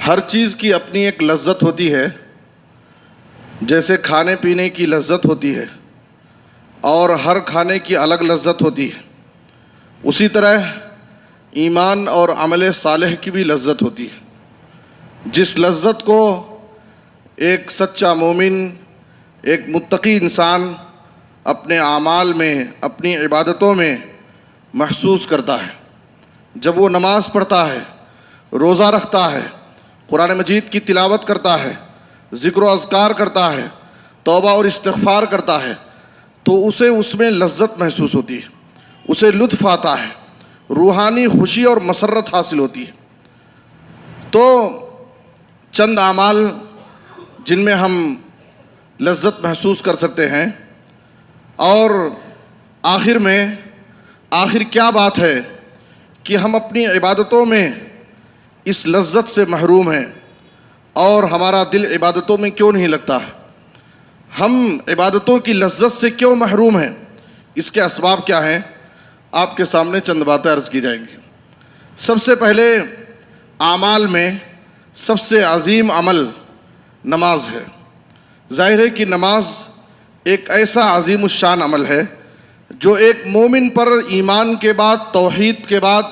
ہر چیز کی اپنی ایک لذت ہوتی ہے، جیسے کھانے پینے کی لذت ہوتی ہے اور ہر کھانے کی الگ لذت ہوتی ہے، اسی طرح ایمان اور عمل صالح کی بھی لذت ہوتی ہے۔ جس لذت کو ایک سچا مومن، ایک متقی انسان اپنے اعمال میں، اپنی عبادتوں میں محسوس کرتا ہے، جب وہ نماز پڑھتا ہے، روزہ رکھتا ہے، قرآن مجید کی تلاوت کرتا ہے، ذکر و اذکار کرتا ہے، توبہ اور استغفار کرتا ہے، تو اسے اس میں لذت محسوس ہوتی ہے، اسے لطف آتا ہے، روحانی خوشی اور مسرت حاصل ہوتی ہے۔ تو چند اعمال جن میں ہم لذت محسوس کر سکتے ہیں، اور آخر کیا بات ہے کہ ہم اپنی عبادتوں میں اس لذت سے محروم ہیں اور ہمارا دل عبادتوں میں کیوں نہیں لگتا ہے؟ ہم عبادتوں کی لذت سے کیوں محروم ہیں؟ اس کے اسباب کیا ہیں؟ آپ کے سامنے چند باتیں عرض کی جائیں گی۔ سب سے پہلے اعمال میں سب سے عظیم عمل نماز ہے۔ ظاہر ہے کہ نماز ایک ایسا عظیم الشان عمل ہے جو ایک مومن پر ایمان کے بعد، توحید کے بعد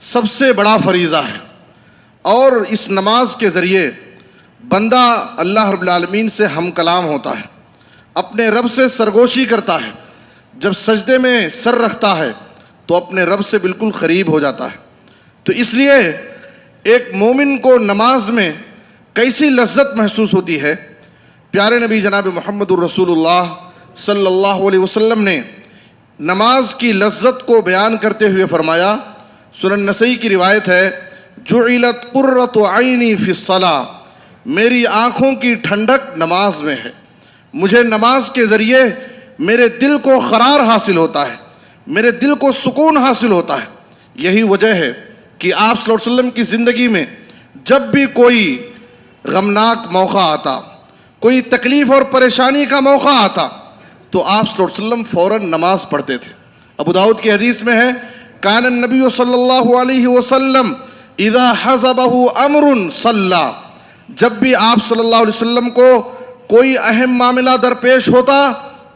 سب سے بڑا فریضہ ہے، اور اس نماز کے ذریعے بندہ اللہ رب العالمین سے ہم کلام ہوتا ہے، اپنے رب سے سرگوشی کرتا ہے۔ جب سجدے میں سر رکھتا ہے تو اپنے رب سے بالکل قریب ہو جاتا ہے۔ تو اس لیے ایک مومن کو نماز میں کیسی لذت محسوس ہوتی ہے؟ پیارے نبی جناب محمد الرسول اللہ صلی اللہ علیہ وسلم نے نماز کی لذت کو بیان کرتے ہوئے فرمایا، سنن نسائی کی روایت ہے، جعلت قرۃ عینی فی الصلاۃ، میری آنکھوں کی ٹھنڈک نماز میں ہے۔ مجھے نماز کے ذریعے میرے دل کو قرار حاصل ہوتا ہے، میرے دل کو سکون حاصل ہوتا ہے۔ یہی وجہ ہے کہ آپ صلی اللہ علیہ وسلم کی زندگی میں جب بھی کوئی غمناک موقع آتا، کوئی تکلیف اور پریشانی کا موقع آتا، تو آپ صلی اللہ علیہ وسلم فوراً نماز پڑھتے تھے۔ ابو داؤد کی حدیث میں ہے، کان النبی صلی اللہ علیہ وسلم اذا حزبہ امر صلی، جب بھی آپ صلی اللہ علیہ وسلم کو کوئی اہم معاملہ درپیش ہوتا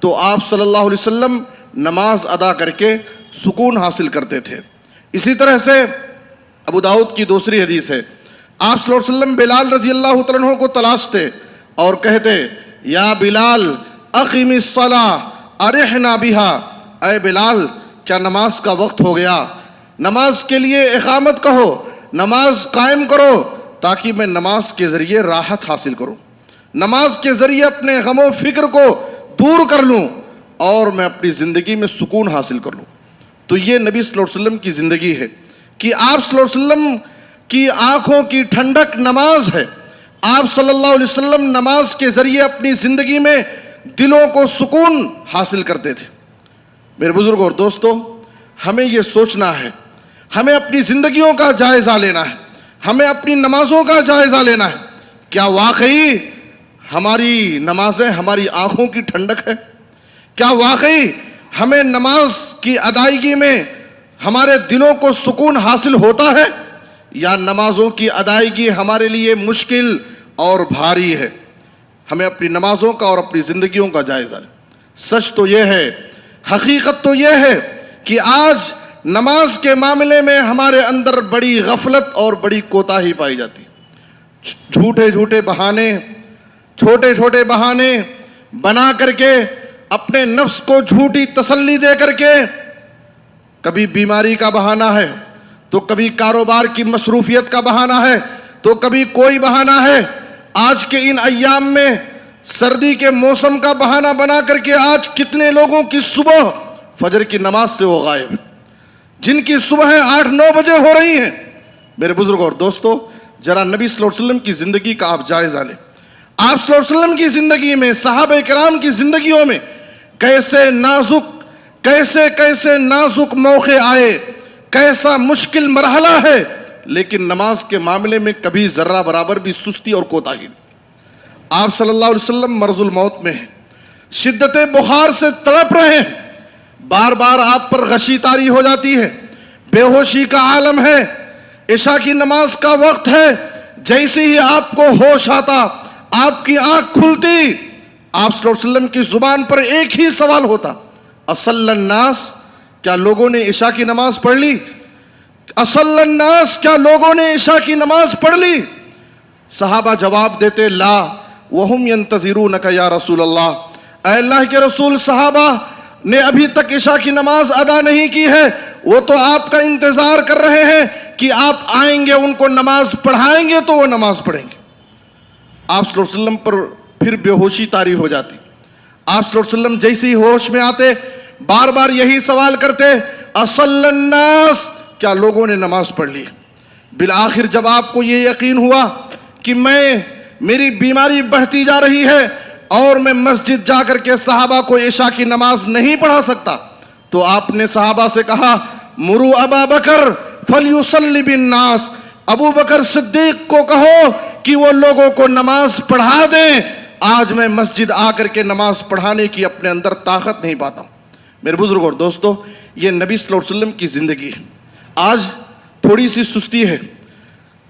تو آپ صلی اللہ علیہ وسلم نماز ادا کر کے سکون حاصل کرتے تھے۔ اسی طرح سے ابو داؤد کی دوسری حدیث ہے، آپ صلی اللہ علیہ وسلم بلال رضی اللہ تعالیٰ عنہ کو تلاشتے اور کہتے، یا بلال اقم الصلاۃ ارحنا بہا، اے بلال کیا نماز کا وقت ہو گیا؟ نماز کے لیے اقامت کہو، نماز قائم کرو، تاکہ میں نماز کے ذریعے راحت حاصل کروں، نماز کے ذریعے اپنے غم و فکر کو دور کر لوں اور میں اپنی زندگی میں سکون حاصل کر لوں۔ تو یہ نبی صلی اللہ علیہ وسلم کی زندگی ہے کہ آپ صلی اللہ علیہ وسلم کی آنکھوں کی ٹھنڈک نماز ہے۔ آپ صلی اللہ علیہ وسلم نماز کے ذریعے اپنی زندگی میں دلوں کو سکون حاصل کرتے تھے۔ میرے بزرگوں اور دوستوں، ہمیں یہ سوچنا ہے، ہمیں اپنی زندگیوں کا جائزہ لینا ہے، ہمیں اپنی نمازوں کا جائزہ لینا ہے۔ کیا واقعی ہماری نمازیں ہماری آنکھوں کی ٹھنڈک ہے؟ کیا واقعی ہمیں نماز کی ادائیگی میں ہمارے دلوں کو سکون حاصل ہوتا ہے، یا نمازوں کی ادائیگی ہمارے لیے مشکل اور بھاری ہے؟ ہمیں اپنی نمازوں کا اور اپنی زندگیوں کا جائزہ لیں۔ سچ تو یہ ہے، حقیقت تو یہ ہے کہ آج نماز کے معاملے میں ہمارے اندر بڑی غفلت اور بڑی کوتاہی پائی جاتی ہے۔ جھوٹے جھوٹے بہانے، چھوٹے چھوٹے بہانے بنا کر کے، اپنے نفس کو جھوٹی تسلی دے کر کے، کبھی بیماری کا بہانہ ہے تو کبھی کاروبار کی مصروفیت کا بہانہ ہے تو کبھی کوئی بہانہ ہے۔ آج کے ان ایام میں سردی کے موسم کا بہانہ بنا کر کے آج کتنے لوگوں کی صبح فجر کی نماز سے وہ غائب ہیں، جن کی صبح 8-9 بجے ہو رہی ہیں۔ میرے بزرگوں اور دوستوں، ذرا نبی صلی اللہ علیہ وسلم کی زندگی کا آپ جائزہ لیں۔ آپ صلی اللہ علیہ وسلم کی زندگی میں، صحابہ کرام کی زندگیوں میں کیسے نازک موقع آئے، کیسا مشکل مرحلہ ہے، لیکن نماز کے معاملے میں کبھی ذرہ برابر بھی سستی اور کوتاہی نہیں۔ آپ صلی اللہ علیہ وسلم مرض الموت میں ہیں، شدت بخار سے تڑپ رہے ہیں، بار بار آپ پر غشی طاری ہو جاتی ہے، بے ہوشی کا عالم ہے، عشاء کی نماز کا وقت ہے، جیسے ہی آپ کو ہوش آتا، آپ کی آنکھ کھلتی، آپ صلی اللہ علیہ وسلم کی زبان پر ایک ہی سوال ہوتا، اصلی الناس، کیا لوگوں نے عشاء کی نماز پڑھ لی؟ اصلی الناس، کیا لوگوں نے عشاء کی نماز پڑھ لی؟ صحابہ جواب دیتے، لا وہم ینتظرونک یا رسول اللہ، اے اللہ کے رسول، صحابہ نے ابھی تک عشاء کی نماز ادا نہیں کی ہے، وہ تو آپ کا انتظار کر رہے ہیں کہ آپ آئیں گے، ان کو نماز پڑھائیں گے تو وہ نماز پڑھیں گے۔ آپ صلی اللہ علیہ وسلم پر پھر بے ہوشی طاری ہو جاتی۔ آپ صلی اللہ علیہ وسلم جیسے ہی ہوش میں آتے، بار بار یہی سوال کرتے، اصلی الناس، کیا لوگوں نے نماز پڑھ لی؟ بالآخر جب آپ کو یہ یقین ہوا کہ میری بیماری بڑھتی جا رہی ہے اور میں مسجد جا کر کے صحابہ کو عشاء کی نماز نہیں پڑھا سکتا، تو آپ نے صحابہ سے کہا، مرو ابا بکر فلیصلی بالناس، ابو بکر صدیق کو کہو کہ وہ لوگوں کو نماز پڑھا دیں، آج میں مسجد آ کر کے نماز پڑھانے کی اپنے اندر طاقت نہیں پاتا ہوں۔ میرے بزرگ اور دوستو، یہ نبی صلی اللہ علیہ وسلم کی زندگی ہے۔ آج تھوڑی سی سستی ہے،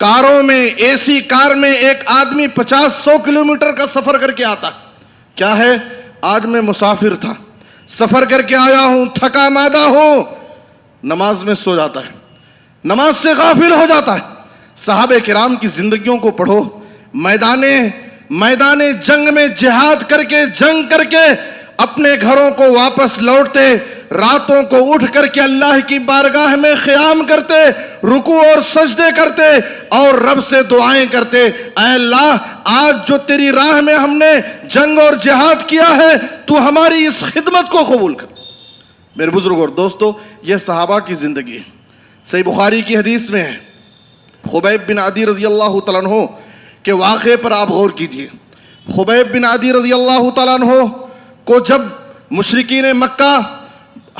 کاروں میں، اے سی کار میں ایک آدمی 50-100 کلومیٹر کا سفر کر کے آتا، کیا ہے، آج میں مسافر تھا، سفر کر کے آیا ہوں، تھکا مادہ ہوں، نماز میں سو جاتا ہے، نماز سے غافل ہو جاتا ہے۔ صحابہ کرام کی زندگیوں کو پڑھو، میدان جنگ میں جہاد کر کے، جنگ کر کے اپنے گھروں کو واپس لوٹتے، راتوں کو اٹھ کر کے اللہ کی بارگاہ میں قیام کرتے، رکوع اور سجدے کرتے اور رب سے دعائیں کرتے، اے اللہ آج جو تیری راہ میں ہم نے جنگ اور جہاد کیا ہے، تو ہماری اس خدمت کو قبول کر۔ میرے بزرگ اور دوستو، یہ صحابہ کی زندگی ہے۔ صحیح بخاری کی حدیث میں ہے، خبیب بن عدی رضی اللہ تعالیٰ عنہ کے واقعے پر آپ غور کیجئے۔ خبیب بن عدی رضی اللہ تعالیٰ عنہ کو جب مشرکین مکہ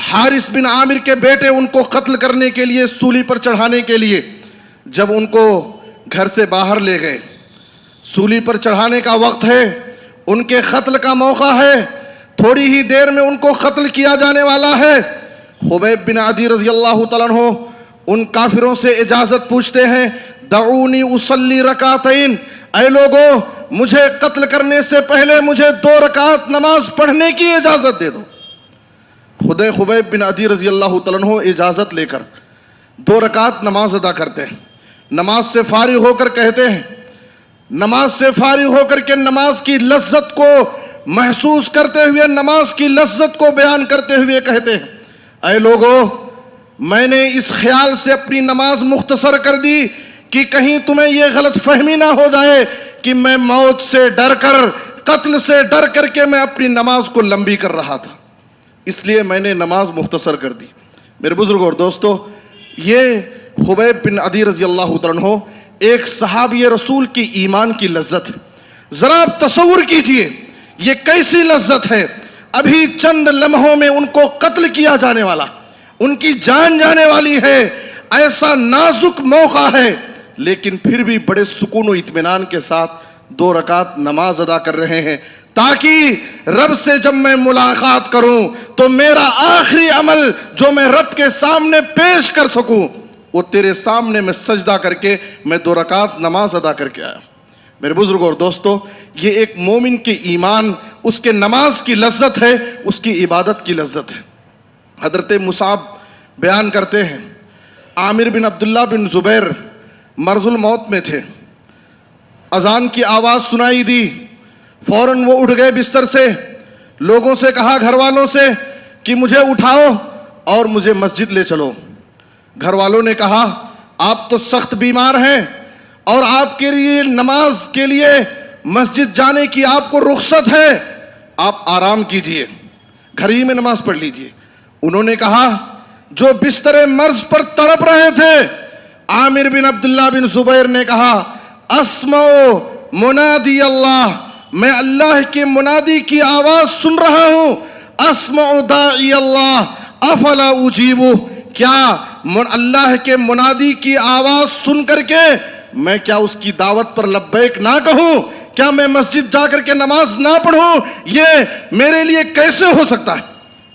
حارث بن عامر کے بیٹے ان کو قتل کرنے کے لیے، سولی پر چڑھانے کے لیے جب ان کو گھر سے باہر لے گئے، سولی پر چڑھانے کا وقت ہے، ان کے قتل کا موقع ہے، تھوڑی ہی دیر میں ان کو قتل کیا جانے والا ہے، خبیب بن عدی رضی اللہ تعالیٰ عنہ ان کافروں سے اجازت پوچھتے ہیں، دعونی اصلی رکعتین، اے لوگوں مجھے قتل کرنے سے پہلے مجھے 2 رکعت نماز پڑھنے کی اجازت دے دو۔ خبیب بن عدی رضی اللہ تعالیٰ عنہ اجازت لے کر 2 رکعت نماز ادا کرتے ہیں، نماز سے فارغ ہو کر کہتے ہیں، نماز سے فارغ ہو کر کے نماز کی لذت کو محسوس کرتے ہوئے، نماز کی لذت کو بیان کرتے ہوئے کہتے ہیں، اے لوگوں میں نے اس خیال سے اپنی نماز مختصر کر دی کہ کہیں تمہیں یہ غلط فہمی نہ ہو جائے کہ میں موت سے ڈر کر، قتل سے ڈر کر کے میں اپنی نماز کو لمبی کر رہا تھا، اس لیے میں نے نماز مختصر کر دی۔ میرے بزرگ اور دوستو، یہ خبیب بن عدی رضی اللہ تعالیٰ عنہ ایک صحابی رسول کی ایمان کی لذت ہے۔ ذرا آپ تصور کیجئے یہ کیسی لذت ہے، ابھی چند لمحوں میں ان کو قتل کیا جانے والا، ان کی جان جانے والی ہے، ایسا نازک موقع ہے، لیکن پھر بھی بڑے سکون و اطمینان کے ساتھ 2 رکعت نماز ادا کر رہے ہیں، تاکہ رب سے جب میں ملاقات کروں تو میرا آخری عمل جو میں رب کے سامنے پیش کر سکوں، وہ تیرے سامنے میں سجدہ کر کے میں 2 رکعت نماز ادا کر کے آیا۔ میرے بزرگ اور دوستو، یہ ایک مومن کی ایمان، اس کے نماز کی لذت ہے، اس کی عبادت کی لذت ہے۔ حضرت مصعب بیان کرتے ہیں، عامر بن عبداللہ بن زبیر مرض الموت میں تھے، اذان کی آواز سنائی دی، فوراً وہ اٹھ گئے بستر سے، لوگوں سے کہا، گھر والوں سے کہ مجھے اٹھاؤ اور مجھے مسجد لے چلو۔ گھر والوں نے کہا، آپ تو سخت بیمار ہیں اور آپ کے لیے نماز کے لیے مسجد جانے کی آپ کو رخصت ہے، آپ آرام کیجئے، گھر ہی میں نماز پڑھ لیجئے۔ انہوں نے کہا، جو بستر مرض پر تڑپ رہے تھے، عامر بن عبداللہ بن زبیر نے کہا، اسمع منادی اللہ، میں اللہ کے منادی کی آواز سن رہا ہوں، اسمع داعی اللہ افلا اجیبہ، کیا اللہ کے منادی کی آواز سن کر کے میں کیا اس کی دعوت پر لبیک نہ کہوں؟ کیا میں مسجد جا کر کے نماز نہ پڑھوں؟ یہ میرے لیے کیسے ہو سکتا ہے؟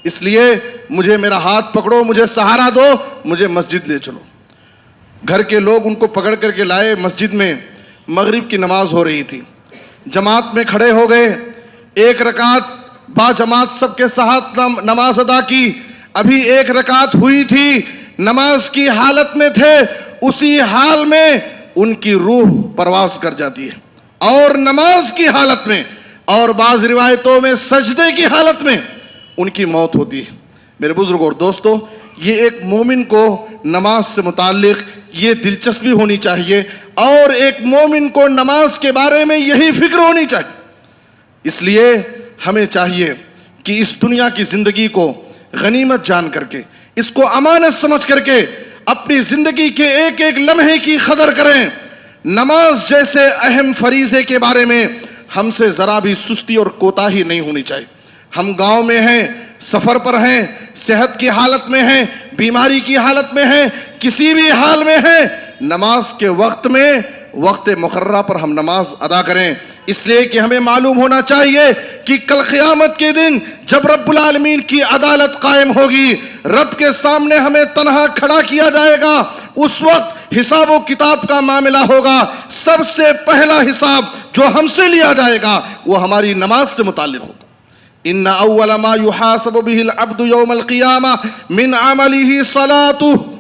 اس لیے مجھے میرا ہاتھ پکڑو، مجھے سہارا دو، مجھے مسجد لے چلو۔ گھر کے لوگ ان کو پکڑ کر کے لائے مسجد میں، مغرب کی نماز ہو رہی تھی، جماعت میں کھڑے ہو گئے، ایک رکعت با جماعت سب کے ساتھ نماز ادا کی، ابھی ایک رکعت ہوئی تھی، نماز کی حالت میں تھے، اسی حال میں ان کی روح پرواز کر جاتی ہے، اور نماز کی حالت میں اور بعض روایتوں میں سجدے کی حالت میں ان کی موت ہوتی ہے۔ میرے بزرگ اور دوستو، یہ ایک مومن کو نماز سے متعلق یہ دلچسپی ہونی چاہیے، اور ایک مومن کو نماز کے بارے میں یہی فکر ہونی چاہیے۔ اس لیے ہمیں چاہیے کہ اس دنیا کی زندگی کو غنیمت جان کر کے، اس کو امانت سمجھ کر کے اپنی زندگی کے ایک ایک لمحے کی قدر کریں۔ نماز جیسے اہم فریضے کے بارے میں ہم سے ذرا بھی سستی اور کوتاہی نہیں ہونی چاہیے۔ ہم گاؤں میں ہیں، سفر پر ہیں، صحت کی حالت میں ہیں، بیماری کی حالت میں ہیں، کسی بھی حال میں ہیں، نماز کے وقت میں وقت مقررہ پر ہم نماز ادا کریں، اس لیے کہ ہمیں معلوم ہونا چاہیے کہ کل قیامت کے دن جب رب العالمین کی عدالت قائم ہوگی، رب کے سامنے ہمیں تنہا کھڑا کیا جائے گا، اس وقت حساب و کتاب کا معاملہ ہوگا۔ سب سے پہلا حساب جو ہم سے لیا جائے گا وہ ہماری نماز سے متعلق ہوگا۔ ان اول ما يحاسب به العبد يوم القيامه من عمله صلاته،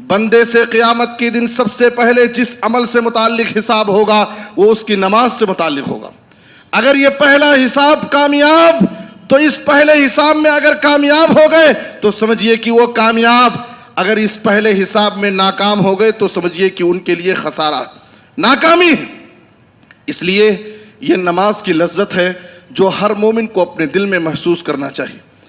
بندے سے قیامت کے دن سب سے پہلے جس عمل سے متعلق حساب ہوگا وہ اس کی نماز سے متعلق ہوگا۔ اگر یہ پہلا حساب کامیاب، تو اس پہلے حساب میں اگر کامیاب ہو گئے تو سمجھیے کہ وہ کامیاب، اگر اس پہلے حساب میں ناکام ہو گئے تو سمجھیے کہ ان کے لیے خسارہ، ناکامی ہے۔ اس لیے یہ نماز کی لذت ہے جو ہر مومن کو اپنے دل میں محسوس کرنا چاہیے۔